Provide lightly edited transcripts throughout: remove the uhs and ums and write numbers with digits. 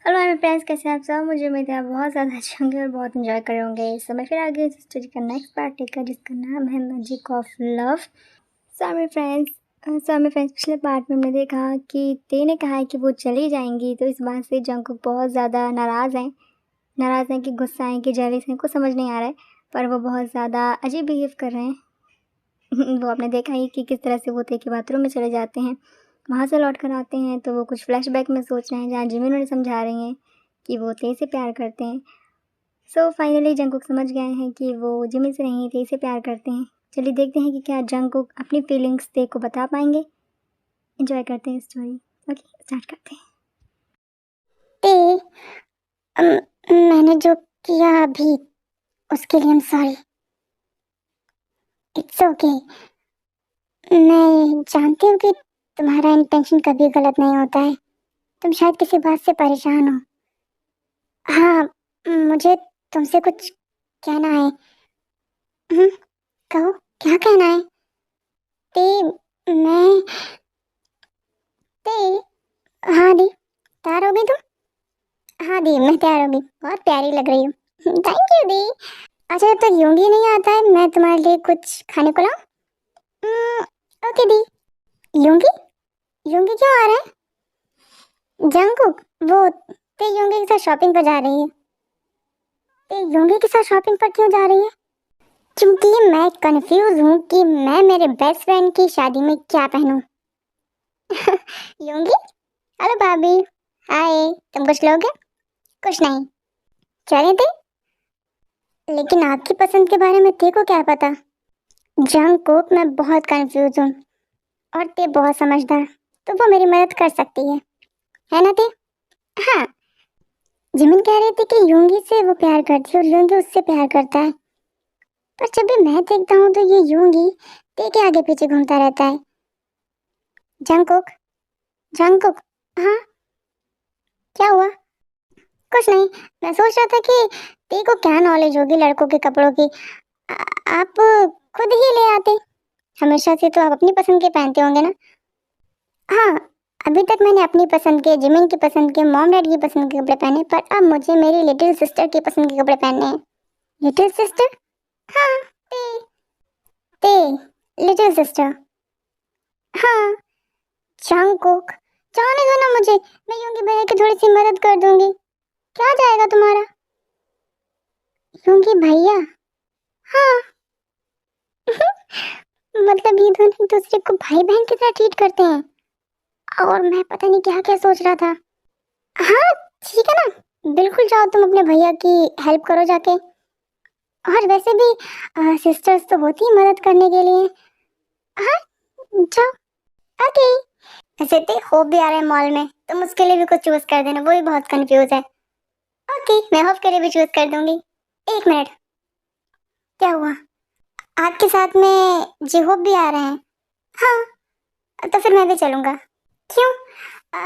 Hello मेरे friends, कैसे हैं आप सब। मुझे उम्मीद है आप बहुत ज़्यादा अच्छे होंगे और बहुत एंजॉय कर रहे होंगे। इस समय फिर आगे इस स्टोरी का नेक्स्ट पार्ट लेकर, जिसका नाम है मैजिक ऑफ लव। सो मेरे फ्रेंड्स पिछले पार्ट में हमने देखा कि ते ने कहा है कि वो चली जाएंगी, तो इस बात से जंगकुक बहुत ज़्यादा नाराज़ हैं कि गुस्सा हैं कि जेलस हैं, कुछ समझ नहीं आ रहा है। पर वो बहुत ज़्यादा अजीब बिहेव कर रहे हैं। वो आपने देखा ही कि किस तरह से वो ते के बाथरूम में चले जाते हैं। वहाँ से लौट कर आते हैं तो वो कुछ फ्लैशबैक में सोच रहे हैं, जहाँ जिमिन उन्हें समझा रही हैं कि वो ते से प्यार करते हैं। सो फाइनली जंगकुक समझ गए हैं कि वो जिमिन से नहीं, ते से प्यार करते हैं। चलिए देखते हैं कि क्या जंगकुक अपनी फीलिंग्स ते को बता पाएंगे। एंजॉय करते हैं स्टोरी। ओके, स्टार्ट करते हैं। ते मैंने जो किया अभी उसके लिए सॉरी। It's okay. मैं जानती हूँ कि तुम्हारा इंटेंशन कभी गलत नहीं होता है। तुम शायद किसी बात से परेशान हो। हाँ, मुझे तुमसे कुछ कहना है। कहो, क्या कहना है? ते मैं ते हाँ दी, तैयार हो गई तुम? हाँ दी, मैं तैयार हो गई। बहुत प्यारी लग रही हो। थैंक यू दी। अच्छा, जब तक यूंगी नहीं आता है मैं तुम्हारे लिए कुछ खाने को लाऊं? ओके दी। यूंगी यूंगी क्यों आ रहा है? जंगकुक, वो ते यूंगी के साथ शॉपिंग पर जा रही है। ते यूंगी के साथ शॉपिंग पर क्यों जा रही है? क्योंकि मैं कंफ्यूज हूँ कि मैं मेरे बेस्ट फ्रेंड की शादी में क्या पहनूं। यूंगी, हेलो भाभी। हाय, तुम कुछ लोगे? कुछ नहीं, चले थे। लेकिन आपकी पसंद के बारे में ते को क्या पता? जंगकुक, मैं बहुत कंफ्यूज हूँ और ते बहुत समझदार, तो वो मेरी मदद कर सकती है ना ते? हाँ, जिमिन कह रही थी कि यूंगी से वो प्यार करती है और यूंगी उससे प्यार करता है। पर जब भी मैं देखता हूँ तो ये यूंगी ते के आगे पीछे घूमता रहता है। जंगकुक, जंगकुक, हाँ, क्या हुआ? कुछ नहीं, मैं सोच रहा था कि ते को क्या नॉलेज होगी लड़कों के कपड़ों की। आप खुद ही ले आते। हमेशा से तो आप अपनी पसंद के पहनते होंगे ना? हाँ, अभी तक मैंने अपनी पसंद के, जिमिन की पसंद के, मॉम डैड की पसंद के कपड़े पहने, पर अब मुझे मेरी लिटिल सिस्टर की पसंद के कपड़े पहनने हैं। Little sister? हाँ, ते ते लिटिल सिस्टर। हाँ, जंगकुक, जाने दो ना मुझे। मैं यूंगी भैया की थोड़ी सी मदद कर दूंगी। क्या जाएगा तुम्हारा? यूंगी भैया? हाँ। मतलब ये दोनों एक दूसरे को भाई बहन की तरह ट्रीट करते हैं। और मैं पता नहीं क्या क्या सोच रहा था। हाँ, ठीक है ना, बिल्कुल जाओ, तुम अपने भैया की हेल्प करो जाके। और वैसे भी सिस्टर्स तो होती ही मदद करने के लिए। हाँ, जाओ। ओके। वैसे तो होप भी आ रहा है मॉल में, तुम उसके लिए भी कुछ चूज कर देना, वो भी बहुत कंफ्यूज है। ओके, मैं होप के लिए भी चूज कर दूंगी। एक मिनट, क्या हुआ? आपके साथ में जिहोप भी आ रहे हैं? हाँ, तो फिर मैं भी चलूंगा। क्यों?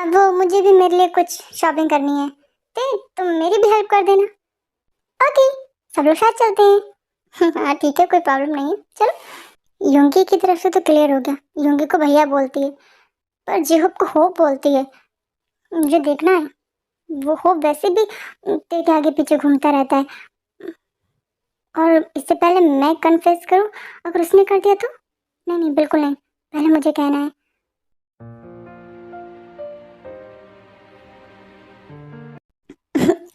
वो मुझे भी मेरे लिए कुछ शॉपिंग करनी है, तो तुम मेरी भी हेल्प कर देना। ओके, सब लोग साथ चलते हैं। हाँ ठीक है, कोई प्रॉब्लम नहीं है, चलो। योंगी की तरफ से तो क्लियर हो गया, योंगी को भैया बोलती है, पर जिहोप को होप बोलती है। मुझे देखना है, वो होप वैसे भी तेरे आगे पीछे घूमता रहता है। और इससे पहले मैं कन्फेस करूं, अगर उसने कर दिया तो? नहीं नहीं, बिल्कुल नहीं, पहले मुझे कहना है।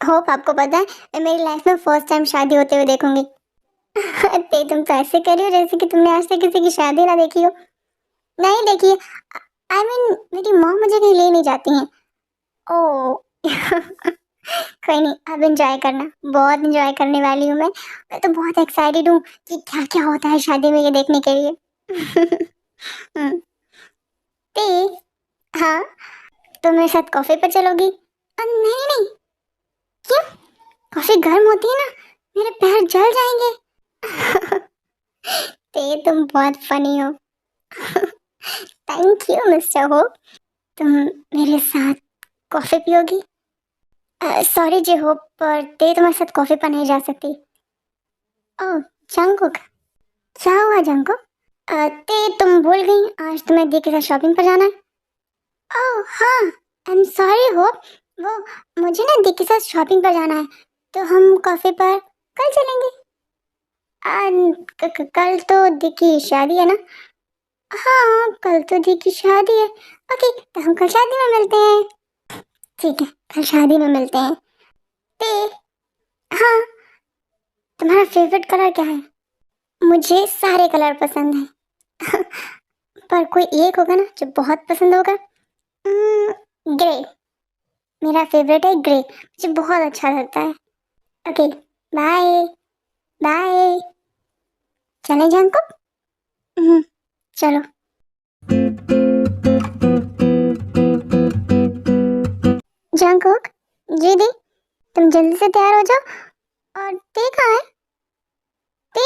होप, आपको पता है मैं मेरी लाइफ में फर्स्ट टाइम शादी होते हुए देखूंगी। ते तुम तो ऐसे कर रही हो जैसे कि तुमने आज तक किसी की शादी ना देखी हो। नहीं देखी, आई मीन मेरी मॉम मुझे कहीं ले नहीं जाती हैं। ओ। कोई नहीं, अब एंजॉय करना, बहुत एंजॉय करने वाली हूँ मैं तो बहुत एक्साइटेड हूँ कि क्या क्या होता है शादी में, ये देखने के लिए। हम्म, ते, हाँ, तो मेरे साथ कॉफी पर चलोगी? नहीं नहीं, क्यों? कॉफी गर्म होती है ना, मेरे पैर जल जाएंगे। ते तुम बहुत फनी हो। थैंक यू मिस्टर हो। तुम मेरे साथ कॉफी पियोगी? सॉरी जी हो, पर ते तुम्हारे साथ कॉफी पर नहीं जा सकती। ओह, जंगकुक, क्या हुआ जंगकुक? ते तुम भूल गई आज तुम्हें दी के साथ शॉपिंग पर जाना है। ओह हाँ, आई एम सॉरी हो, वो मुझे ना दी के साथ शॉपिंग पर जाना है, तो हम कैफे पर कल चलेंगे। कल तो दी की शादी है ना। हाँ, कल तो दी की शादी है। ओके, तो हम कल शादी में मिलते हैं। ठीक है, कल शादी में मिलते हैं। ते हाँ, तुम्हारा फेवरेट कलर क्या है? मुझे सारे कलर पसंद हैं। पर कोई एक होगा ना जो बहुत पसंद होगा। ग्रे। मेरा फेवरेट है ग्रे, मुझे बहुत अच्छा लगता है। Okay, bye bye. चले जांको। चलो। जंकुक, जी दी, तुम जल्दी से तैयार हो जाओ। और ते कहाँ है? ते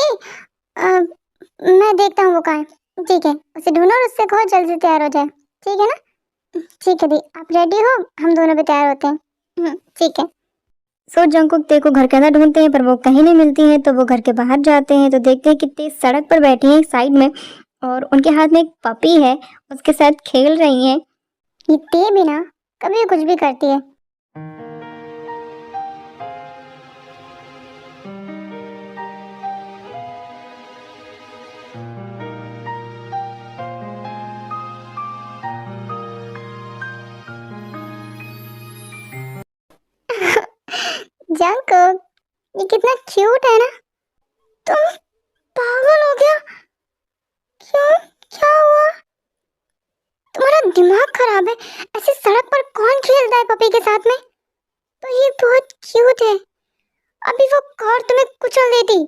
मैं देखता हूँ वो कहाँ है। ठीक है, उसे ढूंढो और उससे कहो जल्दी से तैयार हो जाए। ठीक है ना? ठीक है दी, आप रेडी हो? हम दोनों भी तैयार होते हैं। ठीक है। सो जंकुक ते को घर के अंदर ढूंढते हैं पर वो कहीं नहीं मिलती है, तो वो घर के बाहर जाते हैं तो देखते हैं कि ते सड़क पर बैठी है साइड में, और उनके हाथ में एक पपी है, उसके साथ खेल रही हैं। ये ते भी ना कभी कुछ भी करती है। जंकुक, ये कितना क्यूट है ना। तुम पागल हो गया? क्यों? क्या हुआ? तुम्हारा दिमाग खराब है? ऐसे सड़क पर कौन खेलता है पपी के साथ में? तो ये बहुत क्यूट है। अभी वो कार तुम्हें कुचल देती।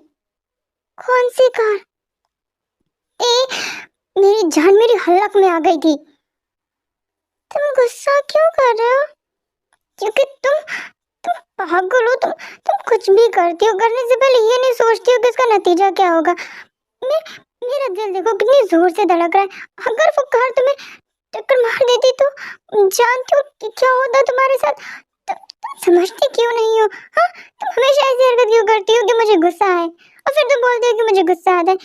कौन सी कार? मेरी जान मेरी हलक में आ गई थी। तुम गुस्सा क्यों कर रहे हो? क्योंकि तुम पागल हो। तुम कुछ भी करती हो, करने से पहले ये नहीं सोचती हो कि इसका नतीजा क्या होगा। मैं मेरा दिल देखो कितनी जोर से धड़क रहा है। अगर वो कार तुम्हें टक्कर मार देती तो जानती हो कि क्या होता तुम्हारे साथ। तुम समझती क्यों नहीं हो? हाँ, तुम हमेशा ऐसी हरकत क्यों करती हो कि मुझे गुस्सा आए, और फिर तुम बोलती हो कि मुझे गुस्सा आता है।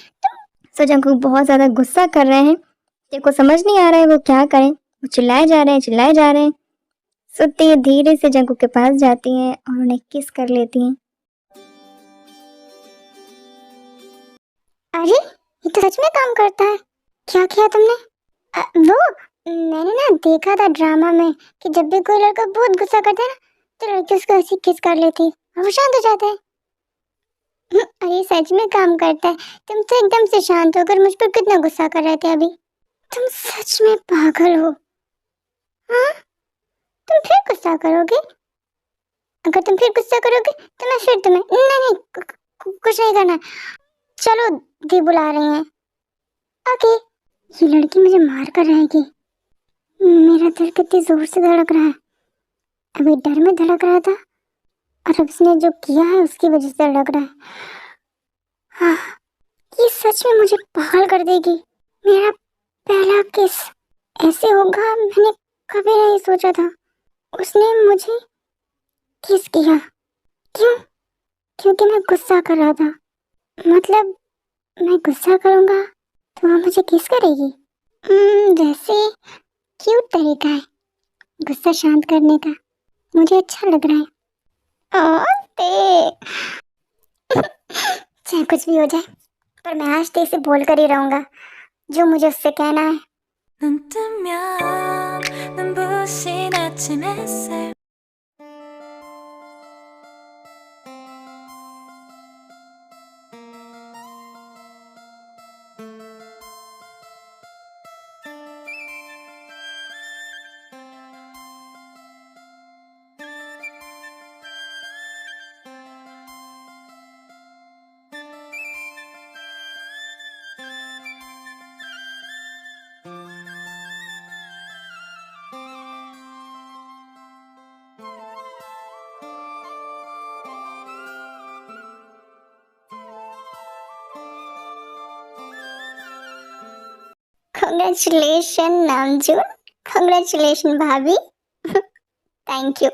सो जंकुक बहुत ज्यादा गुस्सा कर रहे हैं, ते को समझ नहीं आ रहा है वो क्या करें। वो चिल्लाए जा रहे हैं, चिल्लाए जा रहे हैं। सो ते धीरे से जंकुक के पास जाती हैं और उन्हें किस कर लेती हैं। अरे, ये तो सच में काम करता है। क्या किया तुमने? वो मैंने ना देखा था ड्रामा में कि जब भी कोई लड़का बहुत गुस्सा करता है ना, तो लड़की उसको ऐसी किस कर लेती है और वो शांत हो जाता है। अरे सच में काम करता है। तुम तो एकदम से शांत होकर मुझ पर कितना गुस्सा कर रहे थे अभी। तुम सच में पागल हो। हाँ, तुम फिर गुस्सा करोगे? अगर तुम फिर गुस्सा करोगे तो मैं फिर तुम्हें नहीं नहीं कुछ नहीं करना। चलो, दी बुला रही हैं। ओके। ये लड़की मुझे मार कर रहेगी। मेरा दिल कितनी जोर से धड़क रहा है। अभी डर में धड़क रहा था, और अब उसने जो किया है उसकी वजह से धड़क रहा है। हाँ, ये सच में मुझे पागल कर देगी। मेरा पहला किस ऐसे होगा, मैंने कभी नहीं सोचा था। उसने मुझे किस किया। क्यों? क्योंकि मैं गुस्सा कर रहा था। मतलब मैं गुस्सा करूंगा तो वो मुझे किस करेगी। वैसे क्यूट तरीका है गुस्सा शांत करने का, मुझे अच्छा लग रहा है। चाहे कुछ भी हो जाए, पर मैं आज तेरे से बोल कर ही रहूंगा जो मुझे उससे कहना है। 눈 뜨면 눈부신 아침 햇살 Congratulations नामजून, congratulations भाभी। Thank you.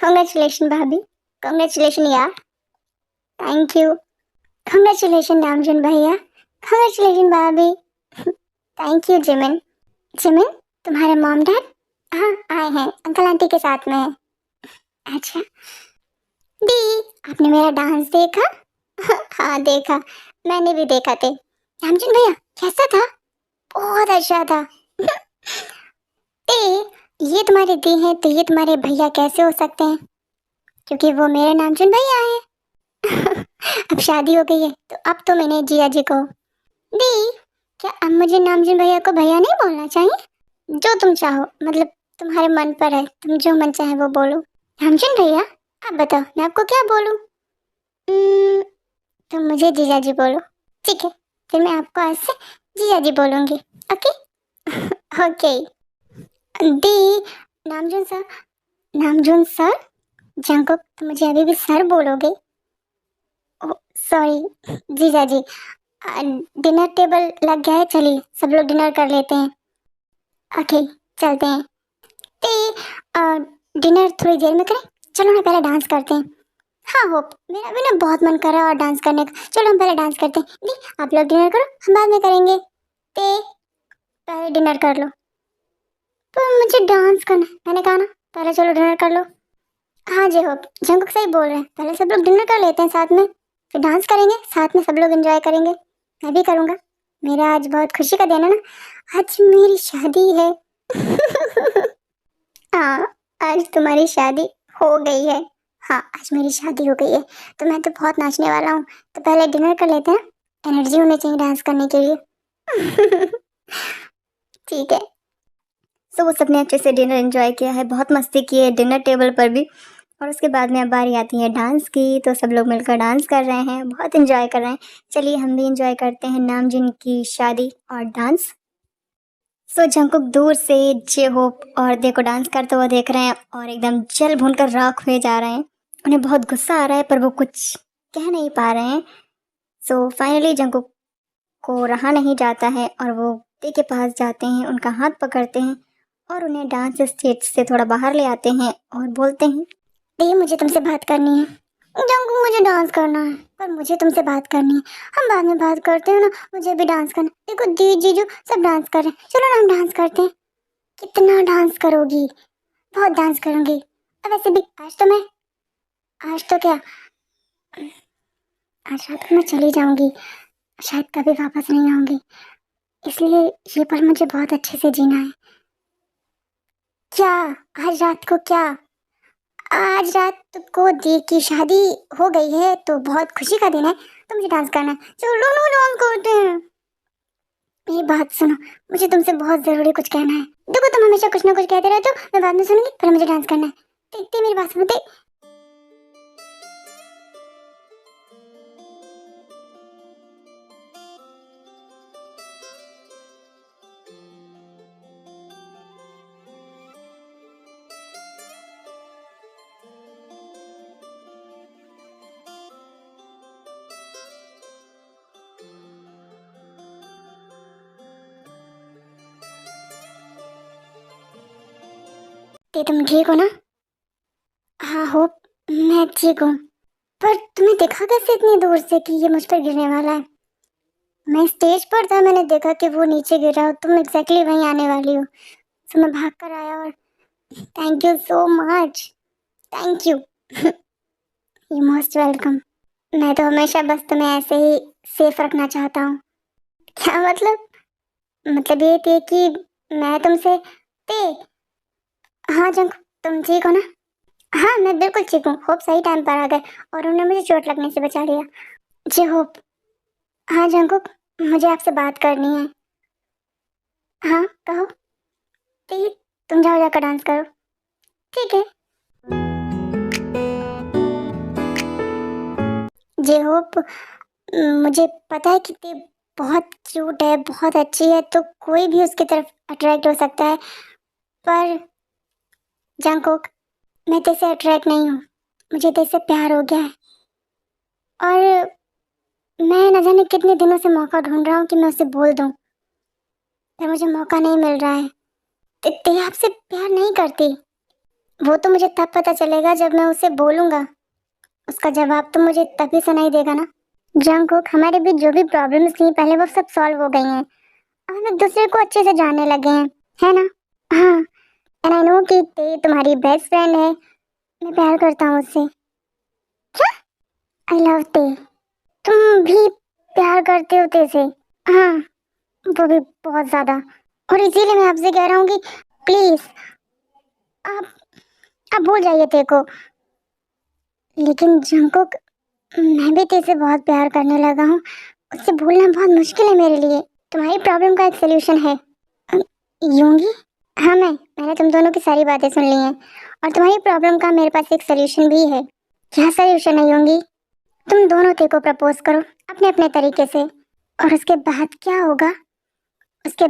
congratulations भाभी, congratulations यार, थैंक यू। congratulations नामजून भैया, congratulations भाभी, थैंक यू जिमिन। जिमिन, तुम्हारे मॉम डैड हाँ आए हैं, अंकल आंटी के साथ में हैं। अच्छा दी, आपने मेरा डांस देखा? हाँ देखा, मैंने भी देखा थे। रामचंद भैया कैसा था? बहुत अच्छा था। दी, ये तुम्हारे दी हैं तो ये तुम्हारे भैया कैसे हो सकते हैं? क्योंकि वो मेरे नामचंद भैया हैं। अब शादी हो गई है तो अब तो मैंने जिया जी को। दी, क्या अब मुझे नामचंद भैया को भैया नहीं बोलना चाहिए? जो तुम चाहो, मतलब तुम्हारे मन पर है, तुम जो मन चाहे वो बोलो। नामचंद भैया आप बताओ मैं आपको क्या बोलूं? तुम मुझे जीजा जी बोलो। ठीक है, फिर मैं आपको आज से जीजा जी बोलूंगी। ओके। ओके दी। नामजुन सर, नामजुन सर, जंकुक तुम मुझे अभी भी सर बोलोगे? सॉरी जीजा जी। डिनर टेबल लग गया है, चलिए सब लोग डिनर कर लेते हैं। ओके चलते हैं। डिनर थोड़ी देर में करें, चलो ना पहले डांस करते हैं। हाँ हो, मेरा भी ना बहुत मन कर रहा है और डांस करने का। चलो हम पहले डांस करते हैं। दी आप लोग डिनर करो, हम बाद में करेंगे। ते पहले डिनर कर लो। पर मुझे डांस करना है। मैंने कहा ना पहले चलो डिनर कर लो। हाँ जी हो, जंकुक सही बोल रहे हैं, पहले सब लोग डिनर कर लेते हैं साथ में, फिर डांस करेंगे साथ में, सब लोग एंजॉय करेंगे। मैं भी करूँगा, मेरा आज बहुत खुशी का दिन है ना, आज मेरी शादी है। हाँ, आज तुम्हारी शादी हो गई है। हाँ आज मेरी शादी हो गई है तो मैं तो बहुत नाचने वाला हूँ। तो पहले डिनर कर लेते हैं, एनर्जी होनी चाहिए डांस करने के लिए। ठीक है। सो वो सबने अच्छे से डिनर एंजॉय किया है, बहुत मस्ती की है डिनर टेबल पर भी। और उसके बाद में अब बारी आती है डांस की, तो सब लोग मिलकर डांस कर रहे हैं, बहुत एंजॉय कर रहे हैं। चलिए हम भी एंजॉय करते हैं नामजिन की शादी और डांस। सो जंकुक दूर से जे होप और दे को डांस करते हुए देख रहे हैं और एकदम जल भूनकर राख हुए जा रहे हैं। उन्हें बहुत गुस्सा आ रहा है पर वो कुछ कह नहीं पा रहे हैं। सो फाइनली जंकुक को रहा नहीं जाता है और वो दे के पास जाते हैं, उनका हाथ पकड़ते हैं और उन्हें डांस स्टेज से थोड़ा बाहर ले आते हैं और बोलते हैं, दी मुझे तुमसे बात करनी है। जंकुक मुझे डांस करना है पर मुझे तुमसे बात करनी है। हम बाद में बात करते हैं ना, मुझे भी डांस करना है। देखो दी जीजू सब डांस कर रहे हैं, चलो ना हम डांस करते हैं। कितना डांस करोगी? बहुत डांस करूंगी। अब वैसे भी आज तो क्या, आज रात को मैं चली जाऊंगी, शायद कभी वापस नहीं आऊंगी, इसलिए ये पल मुझे बहुत अच्छे से जीना है। क्या आज रात को क्या? आज रात को दी की शादी हो गई है तो बहुत खुशी का दिन है, तो मुझे डांस करना है। चलो ना डांस करते हैं। मेरी बात सुनो, मुझे तुमसे बहुत जरूरी कुछ कहना है। देखो तुम हमेशा कुछ ना कुछ कहते रहते हो, मैं बाद में सुनूंगी, पहले मुझे डांस करना है। देखते मेरी बात सुनो। तुम ठीक हो ना? हाँ हो, मैं ठीक हूँ। पर तुम्हें देखा कैसे इतनी दूर से कि ये मुझ पर गिरने वाला है? मैं स्टेज पर था, मैंने देखा कि वो नीचे गिरा और तुम एग्जैक्टली वहीं आने वाली हो, तो मैं भाग कर आया। और thank you so much, thank you. You most welcome. मैं तो हमेशा बस तुम्हें ऐसे ही सेफ रखना चाहता हूँ। क्या मतलब? मतलब ये थी कि मैं तुमसे ते हाँ जंक, तुम ठीक हो ना? हाँ मैं बिल्कुल ठीक हूँ। होप सही टाइम पर आ गए और उन्होंने मुझे चोट लगने से बचा लिया। जी होप। हाँ जंकुक, मुझे आपसे बात करनी है। हाँ कहो। ठीक, तुम जाओ जाकर डांस करो। ठीक है। जी होप, मुझे पता है कि ते बहुत क्यूट है, बहुत अच्छी है, तो कोई भी उसकी तरफ अट्रैक्ट हो सकता है। पर जंकुक, मैं तेरे से अट्रैक्ट नहीं हूँ, मुझे तेरे से प्यार हो गया है। और मैं न जाने कितने दिनों से मौका ढूंढ रहा हूँ कि मैं उसे बोल दूँ, पर मुझे मौका नहीं मिल रहा है। ते आपसे प्यार नहीं करती, वो तो मुझे तब पता चलेगा जब मैं उसे बोलूँगा। उसका जवाब तो मुझे तभी सुनाई देगा ना। जंकुक, हमारे बीच जो भी प्रॉब्लम्स थी पहले वो सब सॉल्व हो गई हैं। अब हम एक दूसरे को अच्छे से जानने लगे हैं, है ना? हाँ, एंड आई नो कि ते तुम्हारी बेस्ट फ्रेंड है। मैं मैं प्यार करता हूँ उससे। क्या? आई लव ते। तुम भी प्यार करते हो ते से? हाँ, वो भी बहुत ज्यादा। और इसीलिए मैं आपसे कह रहा हूँ कि प्लीज आप आप भूल जाइए ते को। लेकिन जंकुक, मैं भी ते से बहुत प्यार करने लगा हूँ। उससे भूलना बहुत मुश्किल है मेरे लिए। तुम्हारी प्रॉब्लम का एक सोल्यूशन है। यूंगी? हाँ, मैंने तुम दोनों की सारी बातें सुन ली हैं और तुम्हारी प्रॉब्लम का मेरे पास एक सोल्यूशन भी है। क्या सोल्यूशन है यूंगी? तुम दोनों ते को प्रपोज करो अपने अपने तरीके से, और उसके बाद क्या होगा? उसके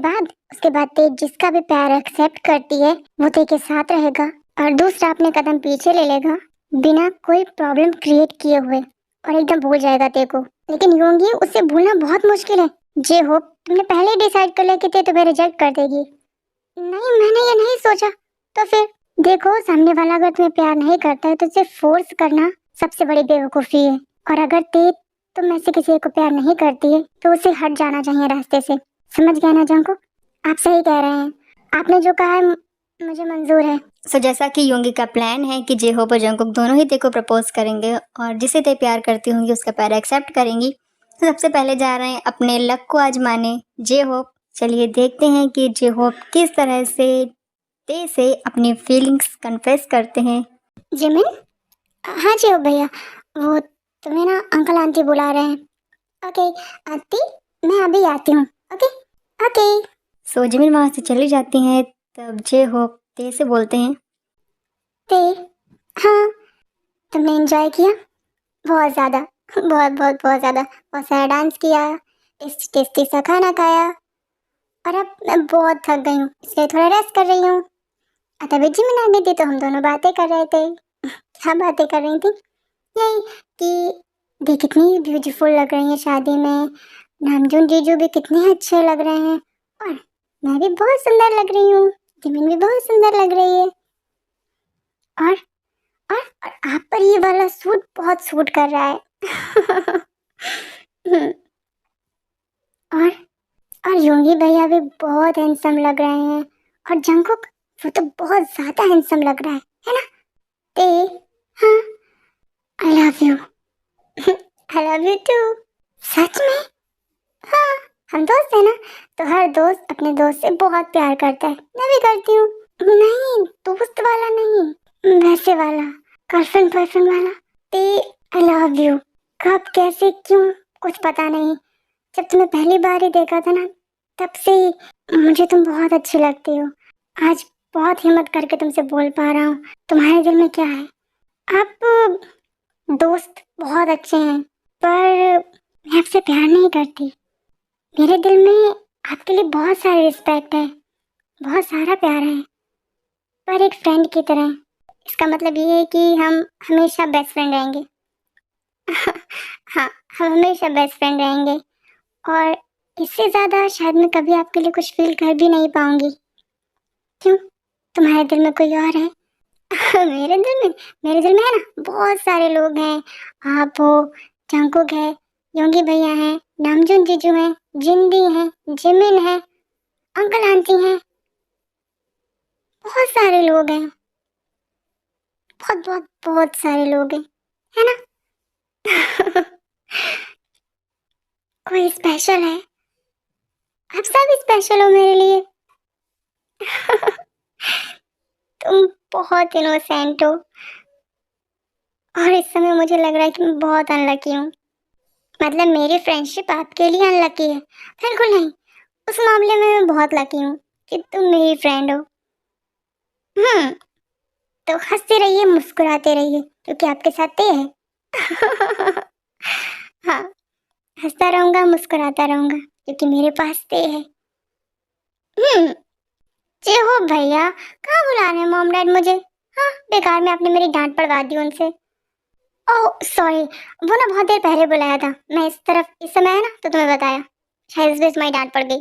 बाद ते जिसका भी प्यार एक्सेप्ट करती है वो ते के साथ रहेगा और दूसरा अपने कदम पीछे ले लेगा बिना कोई प्रॉब्लम क्रिएट किए हुए, और एकदम भूल जाएगा ते को। लेकिन योंगी, उससे भूलना बहुत मुश्किल है। जे होप तुमने पहले ही डिसाइड कर लिया कि ते तुम्हें रिजेक्ट कर देगी। नहीं, मैंने ये नहीं सोचा। तो फिर देखो, सामने वाला अगर तुम्हें प्यार नहीं करता है तो उसे फोर्स करना सबसे बड़ी बेवकूफी है। और अगर ते तुम में से किसी को प्यार नहीं करती है तो उसे हट जाना चाहिए रास्ते से। समझ गए ना जंको? आप सही कह रहे हैं। आपने जो कहा है मुझे मंजूर है। सो जैसा कि योंगी का प्लान है कि जे होप और जंकुक दोनों ही ते को प्रपोज करेंगे और जिसे ते प्यार करती होंगी उसका प्यार एक्सेप्ट करेंगी, तो सबसे पहले जा रहे हैं अपने लक को आजमाने जे होप। चलिए देखते हैं कि जे होप किस तरह से ते से अपनी फीलिंग्स कन्फेस करते हैं। जिमिन? हाँ जी हो भैया, वो तुम्हें ना अंकल आंटी बुला रहे हैं। ओके आंटी, मैं अभी आती हूँ। Okay okay. सो जिमिन वहाँ से चली जाती हैं। तब जे होप ते से बोलते हैं, ते, हाँ, तुमने एंजॉय किया? बहुत ज़्यादा, बहुत बहुत बहुत ज़्यादा। बहुत सारा डांस किया, टेस्टी टेस्टी सा खाना खाया, और अब मैं बहुत थक गई हूँ इसलिए थोड़ा रेस्ट कर रही हूँ। तभी जिमिन आ गई थी तो हम दोनों बातें कर रहे थे। क्या बातें कर रही थी? यही कि दी कितनी ब्यूटीफुल लग रही है शादी में, नामजून जीजू भी कितने अच्छे लग रहे हैं, और मैं भी बहुत सुंदर लग रही हूँ, जिमिन भी बहुत सुंदर लग रही है, और और आप पर ये वाला सूट बहुत सूट कर रहा है। और योगी भैया भी बहुत हैंडसम लग रहे हैं, और जंकुक, वो तो बहुत ज्यादा हैंडसम लग रहा है ना? ते, हाँ, I love you. I love you too. सच में? हाँ, हम दोस्त है ना, तो हर दोस्त अपने दोस्त से बहुत प्यार करता है। मैं भी करती हूँ। नहीं, दोस्त वाला नहीं, वैसे वाला, गर्लफ्रेंड बॉयफ्रेंड वाला। ते, आई लव यू। कब, कैसे, क्यों, कुछ पता नहीं। जब तुम्हें पहली बार ही देखा था ना, तब से ही मुझे तुम बहुत अच्छी लगती हो। आज बहुत हिम्मत करके तुमसे बोल पा रहा हूँ। तुम्हारे दिल में क्या है? आप दोस्त बहुत अच्छे हैं, पर मैं आपसे प्यार नहीं करती। मेरे दिल में आपके लिए बहुत सारी रिस्पेक्ट है, बहुत सारा प्यार है, पर एक फ्रेंड की तरह। इसका मतलब ये है कि हम हमेशा बेस्ट फ्रेंड रहेंगे। हाँ, हम हमेशा बेस्ट फ्रेंड रहेंगे, और इससे ज़्यादा शायद मैं कभी आपके लिए कुछ फील कर भी नहीं पाऊंगी। क्यों, तुम्हारे दिल में कोई और है? मेरे दिल में है ना, बहुत सारे लोग हैं। आप हो, जंकुक है, योंगी भैया हैं, नामजून जीजू हैं, जिंदी हैं, जिमिन है, अंकल आंटी हैं, बहुत सारे लोग हैं। बहुत बहुत बहुत सारे लोग हैं, है ना? कोई स्पेशल है? आप सब स्पेशल हो मेरे लिए। तुम बहुत इनोसेंट हो, और इस समय मुझे लग रहा है कि मैं बहुत अनलकी हूँ। मतलब मेरी फ्रेंडशिप आपके लिए अनलकी है? बिल्कुल नहीं, उस मामले में मैं बहुत लकी हूँ कि तुम मेरी फ्रेंड हो। तो हंसते रहिए, मुस्कुराते रहिए, क्योंकि आपके साथ ते है। हाँ, हंसता रहूंगा, मुस्कुराता रहूंगा, क्योंकि मेरे पास ते है। जे हो भैया, कहाँ बुला रहे हैं मॉम डैड मुझे? हाँ, बेकार में आपने मेरी डांट पड़वा दी उनसे। ओह सॉरी, वो ना बहुत देर पहले बुलाया था, मैं इस तरफ इस समय है ना तो तुम्हें बताया, शायद इस बीच मेरी डांट पड़ गई।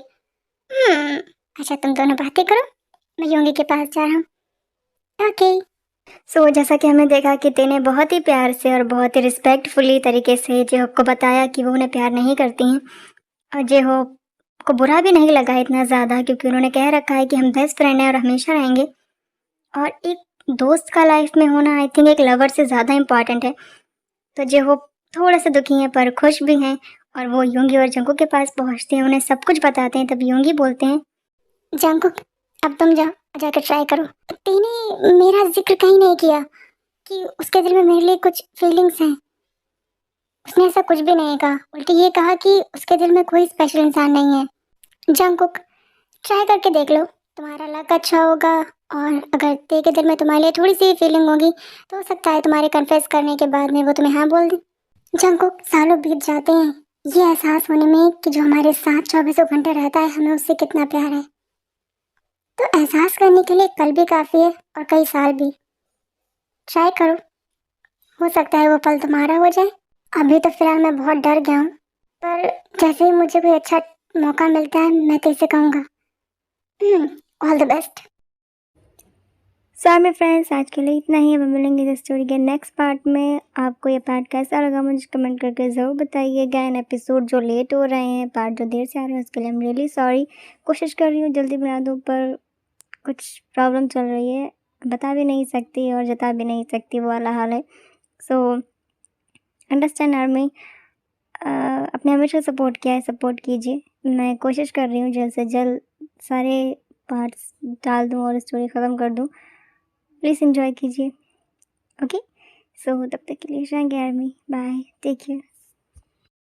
अच्छा, तुम दोनों बातें करो, मैं योंगी के पास जा रहा हूँ। ओके। सो जैसा कि हमने देखा कि ते ने बहुत ही प्यार से और बहुत ही रिस्पेक्टफुली तरीके से जे होप को बताया कि वो उन्हें प्यार नहीं करती हैं, और जे होप को बुरा भी नहीं लगा इतना ज़्यादा, क्योंकि उन्होंने कह रखा है कि हम बेस्ट फ्रेंड हैं और हमेशा रहेंगे। और एक दोस्त का लाइफ में होना आई थिंक एक लवर से ज़्यादा इम्पॉर्टेंट है। तो जो वो थोड़ा सा दुखी हैं पर खुश भी हैं और वो योंगी और जंगकुक के पास पहुंचते हैं, उन्हें सब कुछ बताते हैं, तब योंगी बोलते हैं, जंगकुक अब तुम जाओ, जाकर ट्राई करो। तेने मेरा जिक्र कहीं नहीं किया कि उसके दिल में मेरे लिए कुछ फीलिंग्स हैं। उसने ऐसा कुछ भी नहीं कहा, उल्टी ये कहा कि उसके दिल में कोई स्पेशल इंसान नहीं है। जंगकुक ट्राई करके देख लो, तुम्हारा लक अच्छा होगा। और अगर ते के दिल में तुम्हारे लिए थोड़ी सी फीलिंग होगी तो हो सकता है तुम्हारे कन्फेस करने के बाद में वो तुम्हें हाँ बोल दे। जंगकुक सालों बीत जाते हैं ये एहसास होने में कि जो हमारे साथ 24 घंटे रहता है हमें उससे कितना प्यार है। तो एहसास करने के लिए कल भी काफ़ी है और कई साल भी। ट्राई करो, हो सकता है वो पल तुम्हारा हो जाए। अभी तो फिलहाल मैं बहुत डर गया हूँ, पर जैसे ही मुझे कोई अच्छा मौका मिलता है मैं तो इसे कहूँगा। All the best. सो मेरे फ्रेंड्स, आज के लिए इतना ही। अब मिलेंगे इस स्टोरी के नेक्स्ट पार्ट में। आपको ये पार्ट कैसा लगा मुझे कमेंट करके ज़रूर बताइएगा। एंड एपिसोड जो लेट हो रहे हैं, पार्ट जो देर से आ रहे हैं, उसके लिए I'm रियली सॉरी। कोशिश कर रही हूँ जल्दी बना दूँ, पर कुछ प्रॉब्लम चल रही है, बता भी नहीं सकती और जता भी नहीं सकती, वो वाला हाल है। So understand army. अपने हमेशा सपोर्ट किया है, सपोर्ट कीजिए। मैं कोशिश कर रही हूँ जल्द से जल्द सारे पार्ट्स डाल दूँ और स्टोरी ख़त्म कर दूँ। प्लीज़ एंजॉय कीजिए। ओके, सो तब तक के लिए जाएंगे आर्मी। Bye, take care.